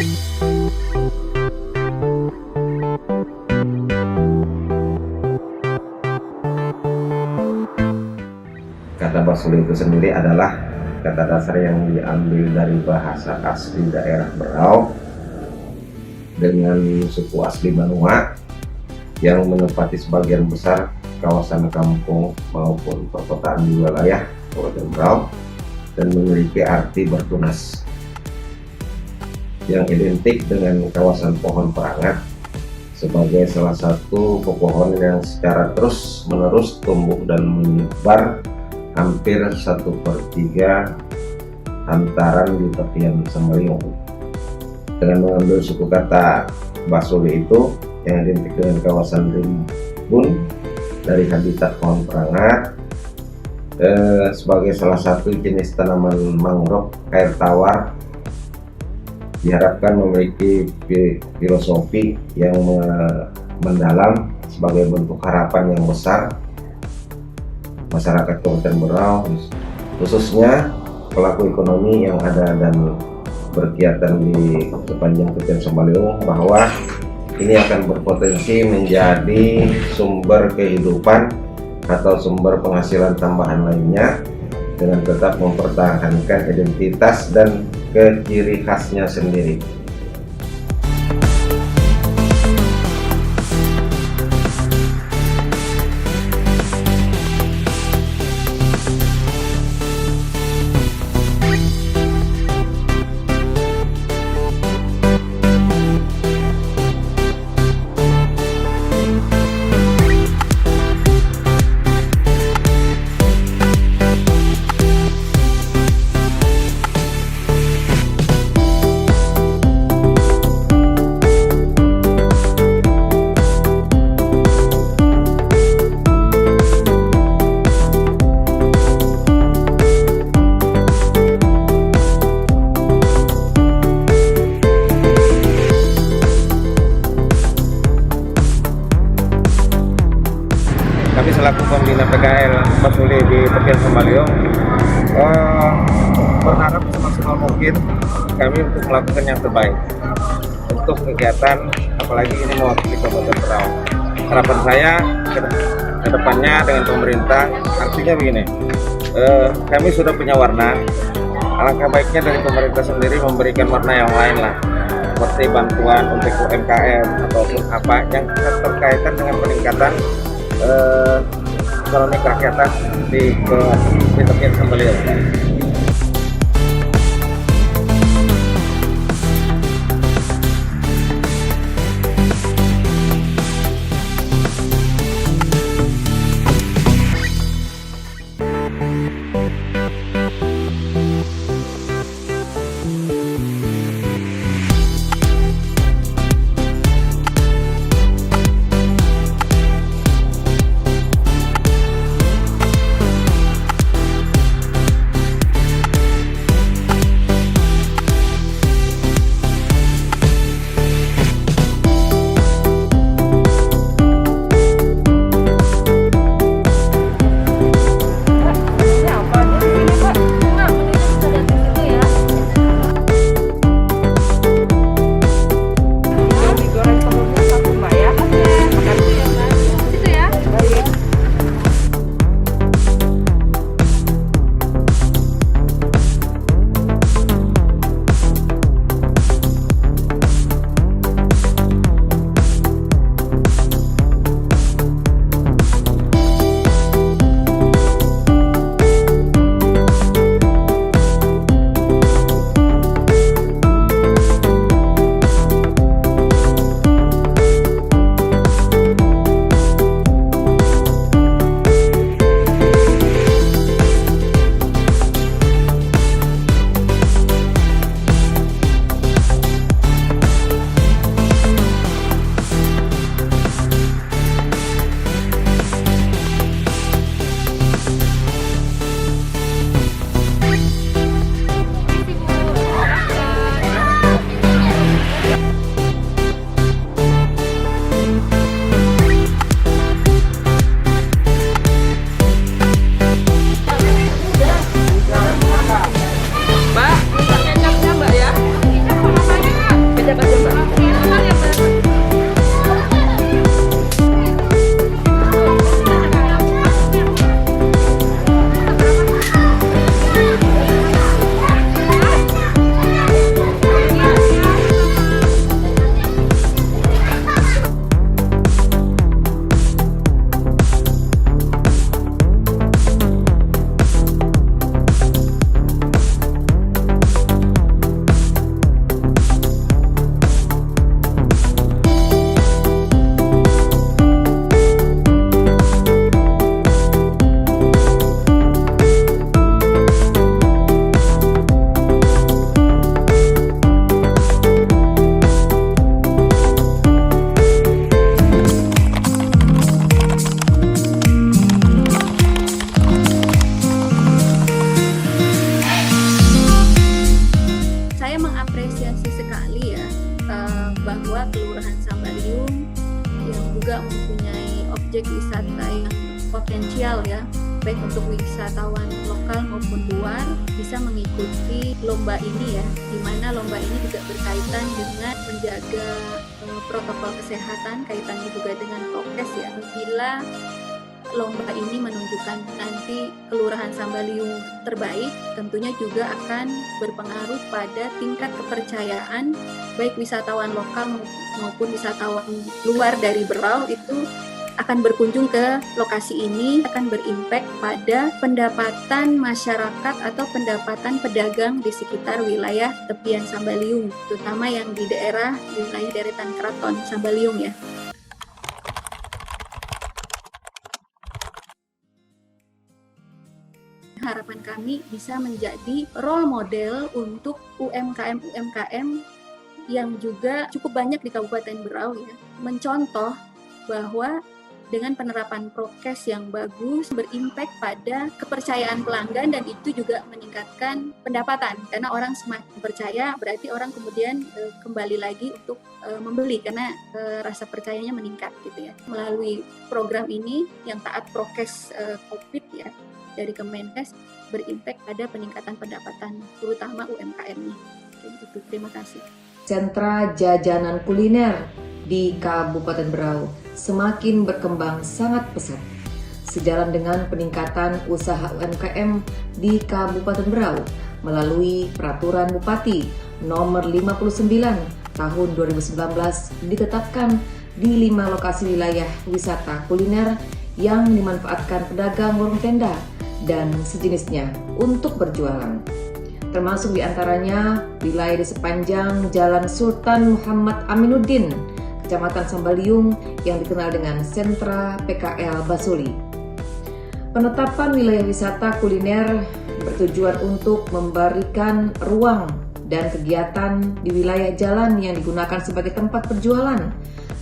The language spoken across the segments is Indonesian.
Kata Basule itu sendiri adalah kata dasar yang diambil dari bahasa asli daerah Berau dengan suku asli Banua yang menempati sebagian besar kawasan kampung maupun perkotaan di wilayah Kabupaten Berau dan memiliki arti bertunas yang identik dengan kawasan pohon perangat sebagai salah satu pepohonan yang secara terus-menerus tumbuh dan menyebar hampir 1/3 hantaran di tepian Semaliung. Dengan mengambil suku kata Basule itu yang identik dengan kawasan rimbun dari habitat pohon perangat sebagai salah satu jenis tanaman mangrove air tawar, diharapkan memiliki filosofi yang mendalam sebagai bentuk harapan yang besar masyarakat Kabupaten Berau, khususnya pelaku ekonomi yang ada dan berkegiatan di sepanjang tepian Semaliung, bahwa ini akan berpotensi menjadi sumber kehidupan atau sumber penghasilan tambahan lainnya dengan tetap mempertahankan identitas dan ciri khasnya sendiri. Kami selaku pembina PKL Basule di tepian Semaliung berharap semaksimal mungkin kami untuk melakukan yang terbaik untuk kegiatan, apalagi ini mewakili Kabupaten Berau. Harapan saya ke depannya dengan pemerintah, artinya begini, kami sudah punya warna, alangkah baiknya dari pemerintah sendiri memberikan warna yang lain lah, seperti bantuan untuk UMKM ataupun apa yang terkaitan dengan peningkatan ekonomi kerakyatan di tepian Semaliung. sekali ya bahwa Kelurahan Sambaliung yang juga mempunyai objek wisata yang potensial ya, baik untuk wisatawan lokal maupun luar, bisa mengikuti lomba ini ya, di mana lomba ini juga berkaitan dengan menjaga protokol kesehatan, kaitannya juga dengan prokes ya. Bila lomba ini menunjukkan nanti Kelurahan Sambaliung terbaik, tentunya juga akan berpengaruh pada tingkat kepercayaan baik wisatawan lokal maupun wisatawan luar dari Berau itu akan berkunjung ke lokasi ini, akan berimpact pada pendapatan masyarakat atau pendapatan pedagang di sekitar wilayah tepian Sambaliung, terutama yang di daerah wilayah deretan Keraton Sambaliung ya. Harapan kami bisa menjadi role model untuk UMKM yang juga cukup banyak di Kabupaten Berau ya, mencontoh bahwa dengan penerapan prokes yang bagus berimpact pada kepercayaan pelanggan, dan itu juga meningkatkan pendapatan karena orang semakin percaya, berarti orang kemudian kembali lagi untuk membeli karena rasa percayanya meningkat gitu ya. Melalui program ini yang taat prokes COVID ya dari Kemenkes berimpact pada peningkatan pendapatan terutama UMKM-nya. Itu terima kasih. Sentra jajanan kuliner di Kabupaten Berau semakin berkembang sangat pesat. Sejalan dengan peningkatan usaha UMKM di Kabupaten Berau melalui Peraturan Bupati Nomor 59 Tahun 2019 ditetapkan di 5 lokasi wilayah wisata kuliner yang dimanfaatkan pedagang warung tenda dan sejenisnya untuk berjualan. Termasuk diantaranya wilayah di sepanjang Jalan Sultan Muhammad Aminuddin, Kecamatan Sambaliung yang dikenal dengan Sentra PKL Basuli. Penetapan wilayah wisata kuliner bertujuan untuk memberikan ruang dan kegiatan di wilayah jalan yang digunakan sebagai tempat perjualan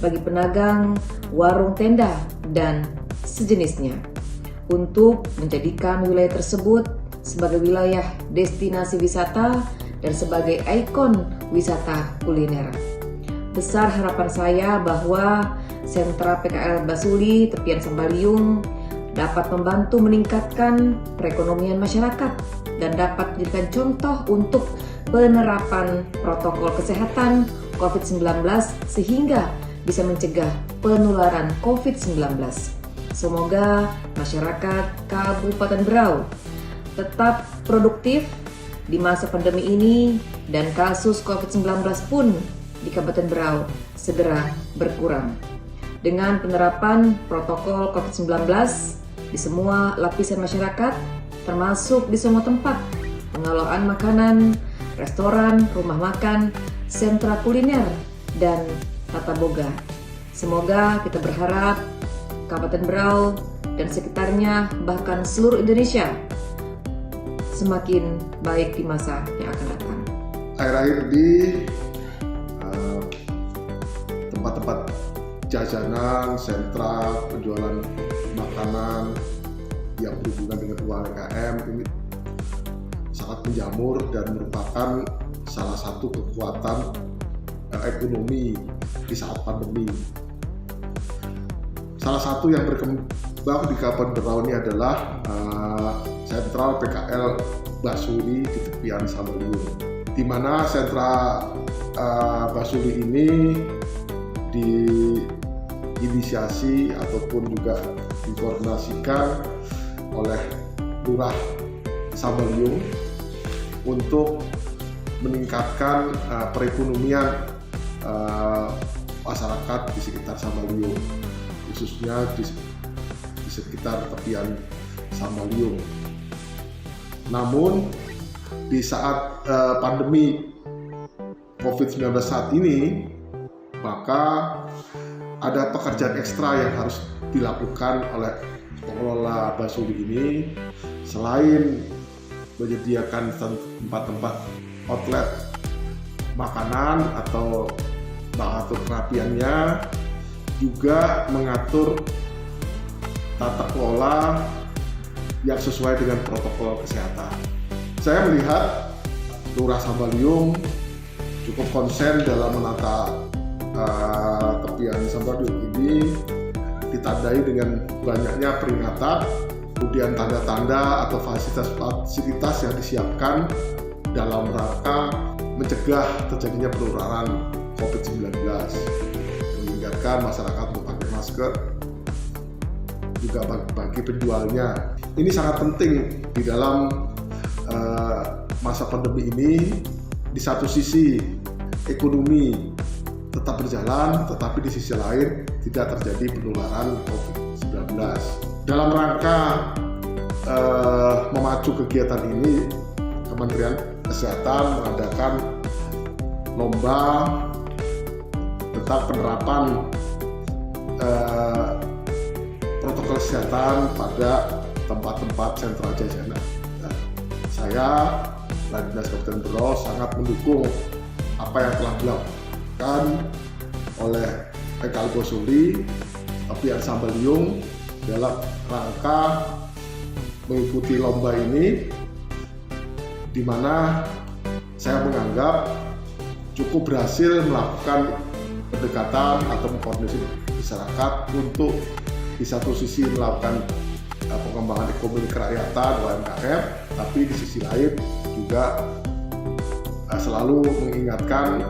bagi pedagang warung tenda dan sejenisnya, untuk menjadikan wilayah tersebut sebagai wilayah destinasi wisata dan sebagai ikon wisata kuliner. Besar harapan saya bahwa Sentra PKL Basuli Tepian Sambaliung dapat membantu meningkatkan perekonomian masyarakat dan dapat menjadikan contoh untuk penerapan protokol kesehatan COVID-19 sehingga bisa mencegah penularan COVID-19. Semoga masyarakat Kabupaten Berau tetap produktif di masa pandemi ini dan kasus COVID-19 pun di Kabupaten Berau segera berkurang. Dengan penerapan protokol COVID-19 di semua lapisan masyarakat, termasuk di semua tempat pengelolaan makanan, restoran, rumah makan, sentra kuliner, dan tata boga. Semoga kita berharap Kabupaten Berau dan sekitarnya, bahkan seluruh Indonesia, semakin baik di masa yang akan datang. Akhir-akhir di tempat-tempat jajanan, sentra penjualan makanan yang berhubungan dengan UMKM ini sangat menjamur dan merupakan salah satu kekuatan ekonomi di saat pandemi. Salah satu yang berkembang di Kabupaten Berau ini adalah Sentral PKL Basuli di Tepian Sambaliung, di mana sentra Basuli ini diinisiasi ataupun juga dikoordinasikan oleh Lurah Sambaliung untuk meningkatkan perekonomian masyarakat di sekitar Sambaliung, khususnya di sekitar tepian Sambaliung. Namun di saat pandemi COVID-19 saat ini, maka ada pekerjaan ekstra yang harus dilakukan oleh pengelola Basuli ini. Selain menyediakan tempat-tempat outlet makanan atau mengatur kerapiannya, juga mengatur tata kelola yang sesuai dengan protokol kesehatan. Saya melihat Lurah Sambaliung cukup konsen dalam menata tepian Sambaliung ini, ditandai dengan banyaknya peringatan, kemudian tanda-tanda atau fasilitas yang disiapkan dalam rangka mencegah terjadinya penularan COVID-19, mengingatkan masyarakat untuk pakai masker, juga bagi penjualnya. Ini sangat penting di dalam masa pandemi ini. Di satu sisi ekonomi tetap berjalan, tetapi di sisi lain tidak terjadi penularan COVID-19. Dalam rangka memacu kegiatan ini, Kementerian Kesehatan mengadakan lomba tentang penerapan protokol kesehatan pada tempat-tempat sentra jajanan. Nah, saya Dinas Kabupaten Berau sangat mendukung apa yang telah dilakukan oleh PKL Basuli, Tepian Sambaliung dalam rangka mengikuti lomba ini, di mana saya menganggap cukup berhasil melakukan pendekatan atau mengkoordinasi masyarakat untuk di satu sisi melakukan pengembangan ekonomi kerakyatan UMKM, tapi di sisi lain juga selalu mengingatkan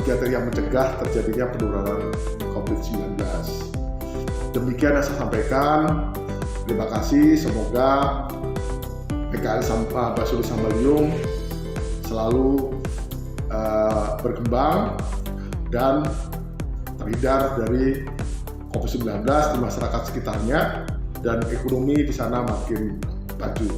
kegiatan yang mencegah terjadinya penularan COVID-19. Demikian yang saya sampaikan. Terima kasih. Semoga PKL Basuli Sambaliung selalu berkembang dan terhindar dari COVID-19 di masyarakat sekitarnya, dan ekonomi di sana makin maju.